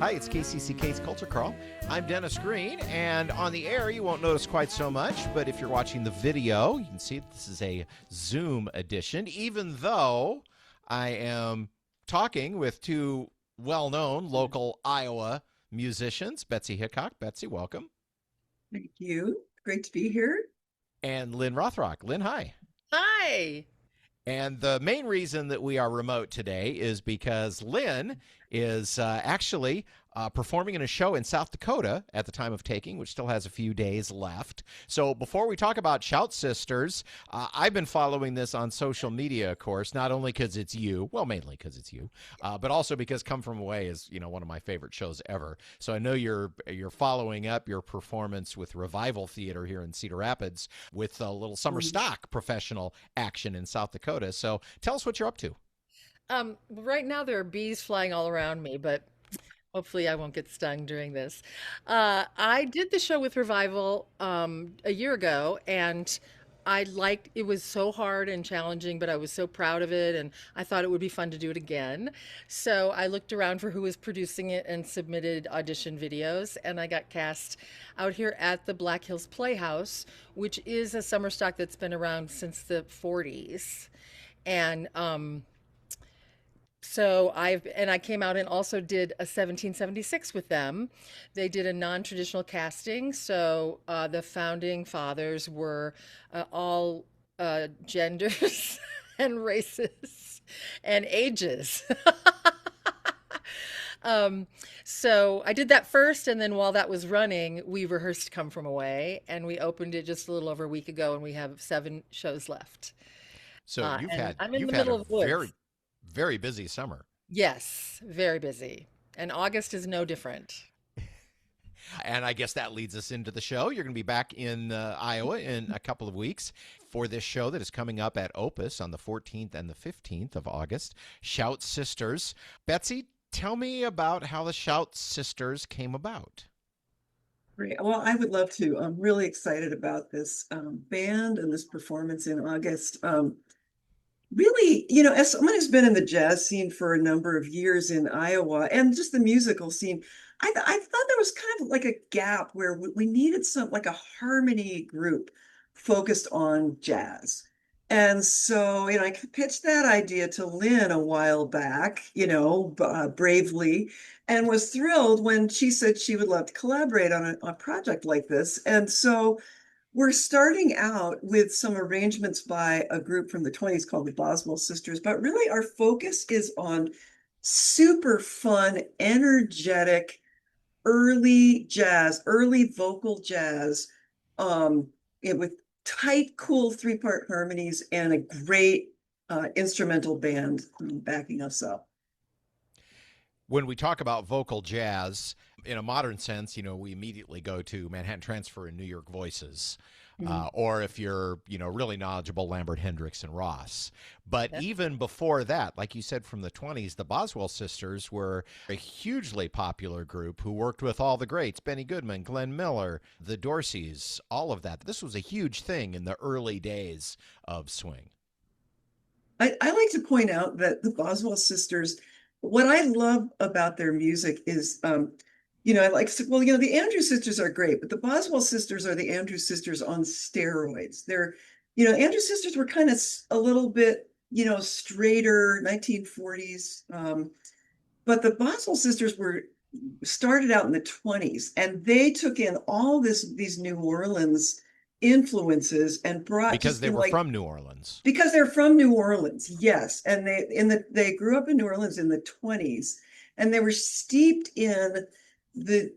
Hi, it's KCCK's Culture Crawl. I'm Dennis Green, and on the air you won't notice quite so much, but if you're watching the video, you can see this is a Zoom edition, even though I am talking with two well-known local Iowa musicians, Betsy Hickok. Betsy, welcome. Thank you. Great to be here. And Lynne Rothrock. Lynne, hi. Hi. And the main reason that we are remote today is because Lynne is actually performing in a show in South Dakota at the time of taking, which still has a few days left. So before we talk about Shout Sisters, I've been following this on social media, of course, not only because it's you, well, mainly because it's you, but also because Come From Away is, one of my favorite shows ever. So I know you're following up your performance with Revival Theater here in Cedar Rapids with a little summer stock professional action in South Dakota. So tell us what you're up to. Right now there are bees flying all around me, but hopefully I won't get stung during this. I did the show with Revival a year ago, and it was so hard and challenging, but I was so proud of it, and I thought it would be fun to do it again. So I looked around for who was producing it and submitted audition videos, and I got cast out here at the Black Hills Playhouse, which is a summer stock that's been around since the 40s. And I came out and also did a 1776 with them. They did a non-traditional casting, so the founding fathers were all genders and races and ages. So I did that first, and then while that was running, we rehearsed Come From Away, and we opened it just a little over a week ago, and we have 7 shows left. So I'm in you've the had middle a of the woods. very, very busy summer. Yes, very busy. And August is no different. And I guess that leads us into the show. You're going to be back in Iowa in a couple of weeks for this show that is coming up at Opus on the 14th and the 15th of August, Shout Sisters. Betsy, tell me about how the Shout Sisters came about. Great. Well, I would love to. I'm really excited about this band and this performance in August. Really, as someone who's been in the jazz scene for a number of years in Iowa and just the musical scene, I thought there was kind of like a gap where we needed like a harmony group focused on jazz. And so, I pitched that idea to Lynne a while back, bravely, and was thrilled when she said she would love to collaborate on a project like this. And so we're starting out with some arrangements by a group from the 20s called the Boswell Sisters, but really our focus is on super fun, energetic, early jazz, early vocal jazz, with tight, cool 3-part harmonies and a great instrumental band backing us up. When we talk about vocal jazz, in a modern sense, we immediately go to Manhattan Transfer and New York Voices. Or if you're, really knowledgeable, Lambert, Hendricks, and Ross. But even before that, like you said, from the 20s, the Boswell Sisters were a hugely popular group who worked with all the greats, Benny Goodman, Glenn Miller, the Dorseys, all of that. This was a huge thing in the early days of swing. I like to point out that the Boswell Sisters, what I love about their music is, the Andrews Sisters are great, but the Boswell Sisters are the Andrews Sisters on steroids. They're, Andrews Sisters were kind of a little bit, straighter 1940s. But the Boswell Sisters started out in the 20s, and they took in all these New Orleans influences and brought, because they were from New Orleans. Because they're from New Orleans, yes. And they grew up in New Orleans in the 20s, and they were steeped in the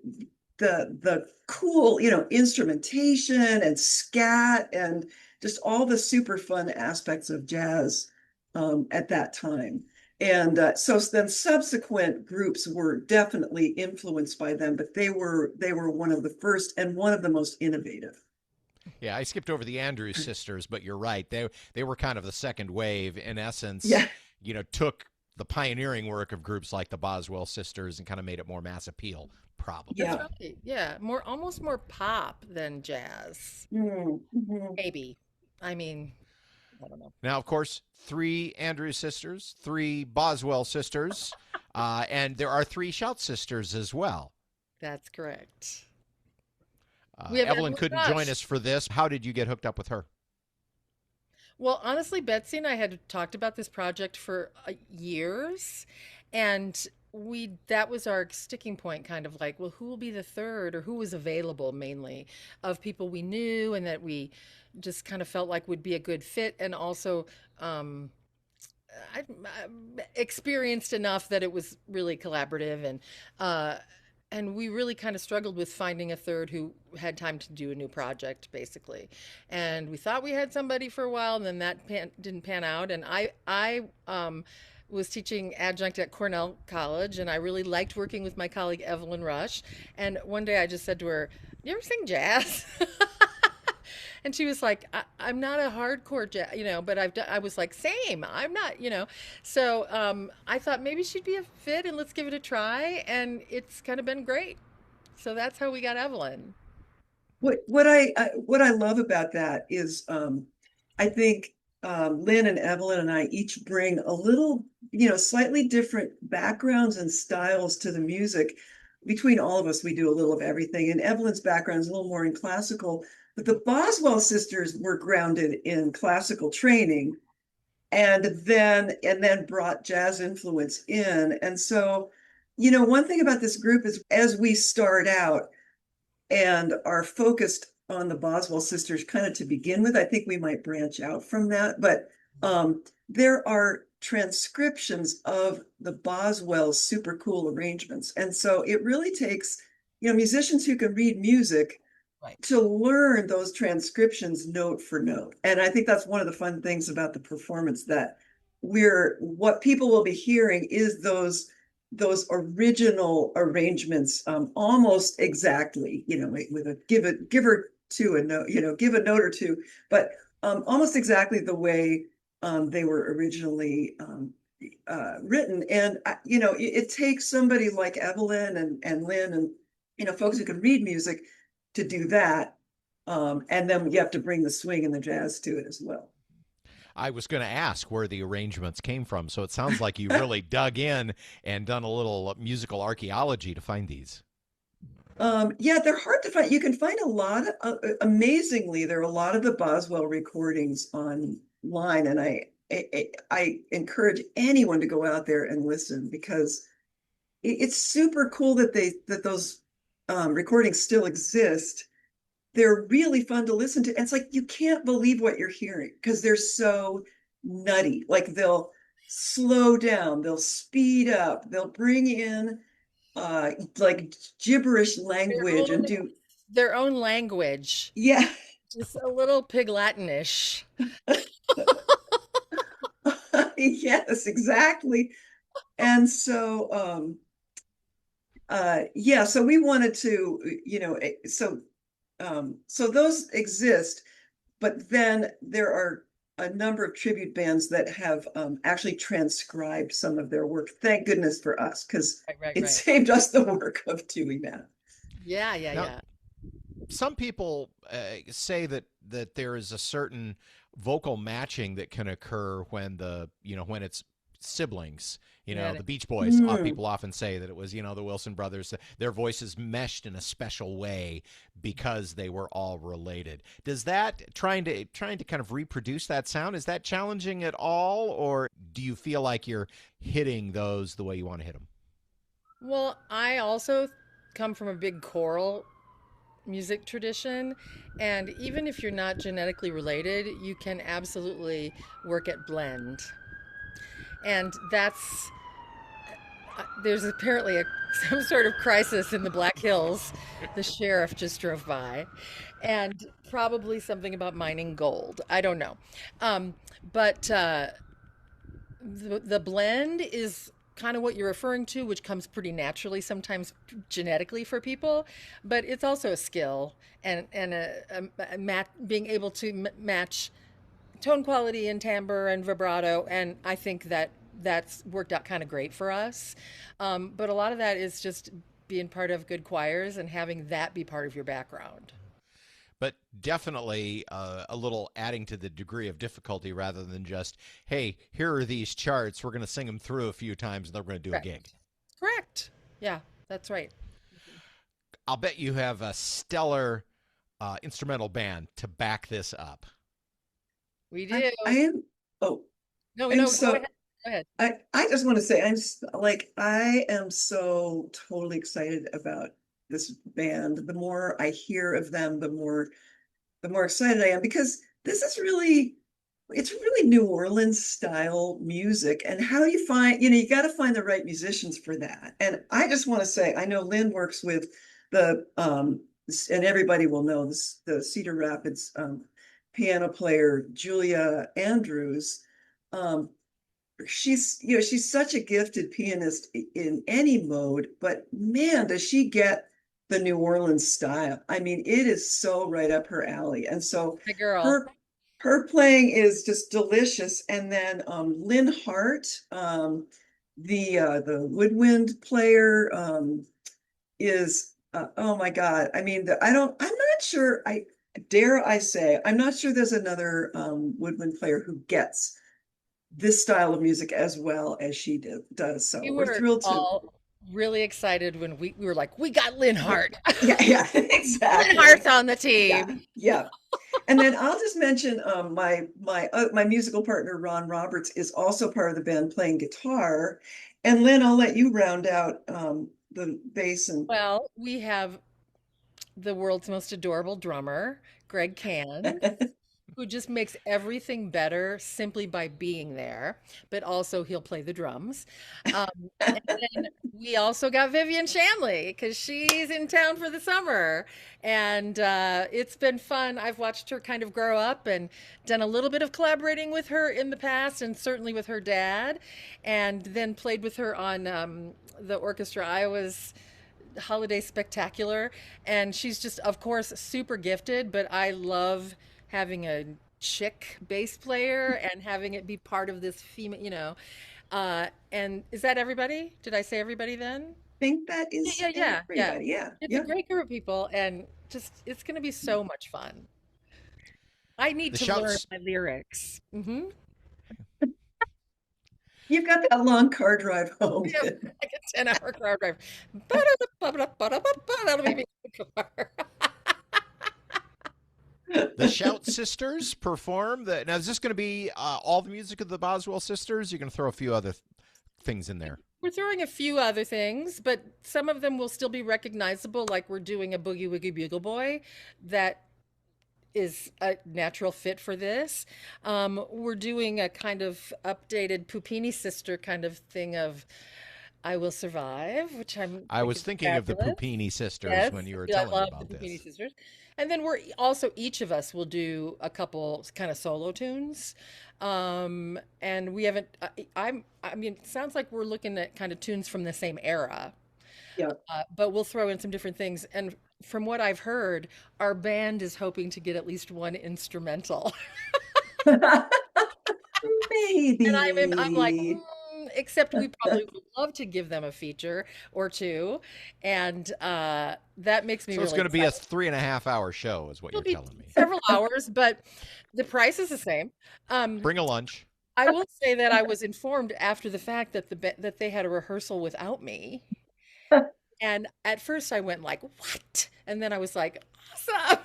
cool, instrumentation and scat and just all the super fun aspects of jazz at that time. And so then subsequent groups were definitely influenced by them, but they were one of the first and one of the most innovative. Yeah, I skipped over the Andrews Sisters, but you're right. They were kind of the second wave, in essence. Yeah. Took the pioneering work of groups like the Boswell Sisters and kind of made it more mass appeal, probably. That's right. Yeah, almost more pop than jazz. Mm-hmm. Maybe. I mean, I don't know. Now, of course, three Andrews sisters, three Boswell sisters, and there are three Shout sisters as well. That's correct. We have Evelyn Evelyn couldn't join Rush. us for this. How did you get hooked up with her? Well, honestly, Betsy and I had talked about this project for years, and we that was our sticking point, kind of like, well, who will be the third, or who was available mainly of people we knew and that we just kind of felt like would be a good fit, and also um, I experienced enough that it was really collaborative, uh, and we really kind of struggled with finding a third who had time to do a new project, basically. And we thought we had somebody for a while, and then that didn't pan out. And I was teaching adjunct at Cornell College, and I really liked working with my colleague Evelyn Rush. And one day I just said to her, "You ever sing jazz?" And she was like, I'm not a hardcore jazz, but I was like, same, I'm not, So I thought maybe she'd be a fit and let's give it a try. And it's kind of been great. So that's how we got Evelyn. What I love about that is I think Lynn and Evelyn and I each bring a little, slightly different backgrounds and styles to the music. Between all of us, we do a little of everything. And Evelyn's background is a little more in classical, but the Boswell sisters were grounded in classical training and then brought jazz influence in. And so, one thing about this group is as we start out and are focused on the Boswell sisters kind of to begin with. I think we might branch out from that, but there are transcriptions of the Boswell's super cool arrangements. And so it really takes, musicians who can read music Right. to learn those transcriptions note for note. And I think that's one of the fun things about the performance, that what people will be hearing is those original arrangements almost exactly, with a give or two a note, give a note or two, but almost exactly the way they were originally written. And it takes somebody like Evelyn and Lynn and folks who can read music to do that. And then you have to bring the swing and the jazz to it as well. I was going to ask where the arrangements came from, so it sounds like you really dug in and done a little musical archaeology to find these. Yeah, they're hard to find. You can find a lot of, amazingly, there are a lot of the Boswell recordings online, and I encourage anyone to go out there and listen, because it's super cool that those recordings still exist. They're really fun to listen to. And it's like you can't believe what you're hearing because they're so nutty. Like they'll slow down, they'll speed up, they'll bring in like gibberish language and do Their own language. yeah. Just a little pig Latinish. Yes, exactly. And so yeah, so we wanted to, so those exist, but then there are a number of tribute bands that have actually transcribed some of their work. Thank goodness for us, because it saved us the work of doing that. Yeah. Now, some people say that there is a certain vocal matching that can occur when when it's siblings. The Beach Boys, people often say that it was, the Wilson brothers, their voices meshed in a special way because they were all related. Does that trying to kind of reproduce that sound, is that challenging at all, or do you feel like you're hitting those the way you want to hit them? Well, I also come from a big choral music tradition, and even if you're not genetically related, you can absolutely work at blend. And there's apparently some sort of crisis in the Black Hills. The sheriff just drove by, and probably something about mining gold. I don't know. But the blend is kind of what you're referring to, which comes pretty naturally sometimes genetically for people, but it's also a skill and being able to match tone quality and timbre and vibrato. And I think that's worked out kind of great for us. But a lot of that is just being part of good choirs and having that be part of your background. but definitely a little adding to the degree of difficulty rather than just, hey, here are these charts. We're going to sing them through a few times and then we're going to do a gig. Correct. Correct. Yeah, that's right. I'll bet you have a stellar instrumental band to back this up. We do. I am, oh, No, I'm no, go so, ahead. Go ahead. I just want to say, I am so totally excited about this band. The more I hear of them, the more excited I am, because this is really, it's really New Orleans style music. And how you find, you got to find the right musicians for that. And I just want to say, I know Lynn works with and everybody will know this, the Cedar Rapids piano player, Julia Andrews. Um, she's such a gifted pianist in any mode, but man, does she get the New Orleans style. I mean, it is so right up her alley. And so My girl. her her playing is just delicious. And then Lynn Hart, the woodwind player, is oh my God. I mean, I'm not sure, dare I say, I'm not sure there's another woodwind player who gets this style of music as well as she does. So We we're were thrilled to. all really excited when we were like, we got Lynn Hart. Yeah, Lynn exactly. Hart's on the Yeah, team. yeah. And then I'll just mention my musical partner Ron Roberts is also part of the band playing guitar. And Lynn, I'll let you round out the bass and Well, we have the world's most adorable drummer, Greg Can, who just makes everything better simply by being there, but also he'll play the drums. Um, and then we also got Vivian Shanley because she's in town for the summer. And it's been fun. I've watched her kind of grow up and done a little bit of collaborating with her in the past, and certainly with her dad, and then played with her on the Orchestra Iowa's Holiday Spectacular. And she's just, of course, super gifted, but I love having a chick bass player and having it be part of this female. And is that everybody? Did I say everybody then? think that is Yeah. everybody. Yeah, It's a yeah. great group of people, and just it's going to be so much fun. I need The to learn shouts my lyrics. You've got that long car drive home. We have like a 10-hour car drive. That'll be me in the car. the Shout Sisters perform the now is this going to be all the music of the Boswell Sisters? You're going to throw a few other things in there. We're throwing a few other things, but some of them will still be recognizable, like we're doing a Boogie Woogie Bugle Boy that is a natural fit for this. We're doing a kind of updated Pupini Sister kind of thing of I Will Survive, which I think was is thinking of the fabulous. Pupini Sisters Yes, when you were I telling me love the about Pupini this. Sisters. And then we're also, each of us will do a couple kind of solo tunes. And we haven't, I mean, it sounds like we're looking at kind of tunes from the same era, Yeah. but we'll throw in some different things. And from what I've heard, our band is hoping to get at least one instrumental. And I'm like, Maybe. except we probably would love to give them a feature or two. And that makes me So it's really going to be a excited. 3.5 hour show, is what It'll you're be telling me. several hours, but the price is the same. Um, Bring a lunch. I will say that I was informed after the fact that that they had a rehearsal without me. And at first I went like, "What?" And then I was like, "Awesome."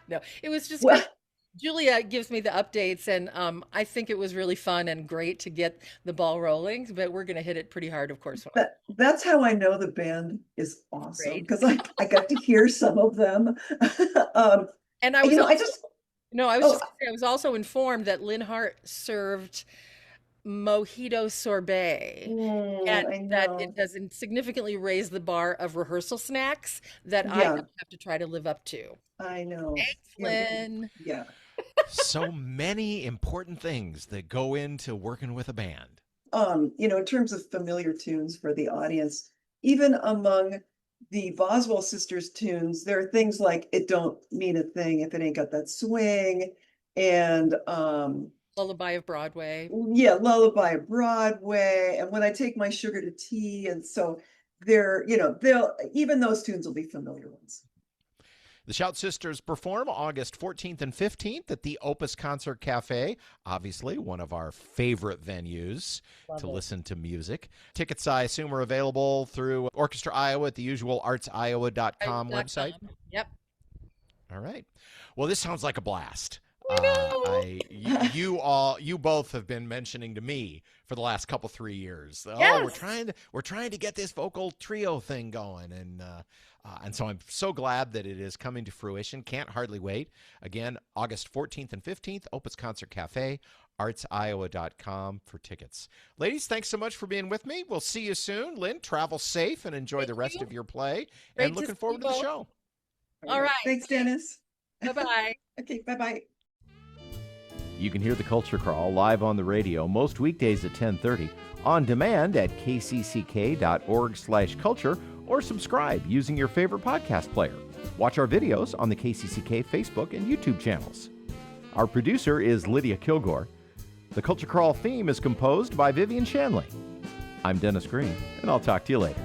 No, it was just Well, kind of Julia gives me the updates, and I think it was really fun and great to get the ball rolling, but we're going to hit it pretty hard, of course. that's how I know the band is awesome, Great. because I got to hear some of them. um, And I was I also, just no, I was oh just gonna say, I was also informed that Lynn Hart served mojito sorbet, and I that it know. does significantly raise the bar of rehearsal snacks that I Yeah, now have to try to live up to. I know. Thanks, Yeah, Lynn. yeah. So many important things that go into working with a band. In terms of familiar tunes for the audience, even among the Boswell Sisters tunes, there are things like "It Don't Mean a Thing If It Ain't Got That Swing," and Lullaby of Broadway. yeah, Lullaby of Broadway, and "When I Take My Sugar to Tea," and so they'll even those tunes will be familiar ones. The Shout Sisters perform August 14th and 15th at the Opus Concert Cafe, obviously one of our favorite venues to listen to music. Tickets, I assume, are available through Orchestra Iowa at the usual artsiowa.com website. Yep. All right. Well, this sounds like a blast. I know. You both have been mentioning to me for the last 3 years. Oh, Yes. we're trying to get this vocal trio thing going, and so I'm so glad that it is coming to fruition. Can't hardly wait. Again, August 14th and 15th, Opus Concert Cafe, artsiowa.com for tickets. Ladies, thanks so much for being with me. We'll see you soon. Lynn, travel safe and enjoy the rest of your play. Great And to looking see forward you to the both. show. All right. Thanks, Dennis. Bye-bye. Okay, bye-bye. You can hear the Culture Crawl live on the radio most weekdays at 10:30, on demand at kcck.org/culture, or subscribe using your favorite podcast player. Watch our videos on the KCCK Facebook and YouTube channels. Our producer is Lydia Kilgore. The Culture Crawl theme is composed by Vivian Shanley. I'm Dennis Green, and I'll talk to you later.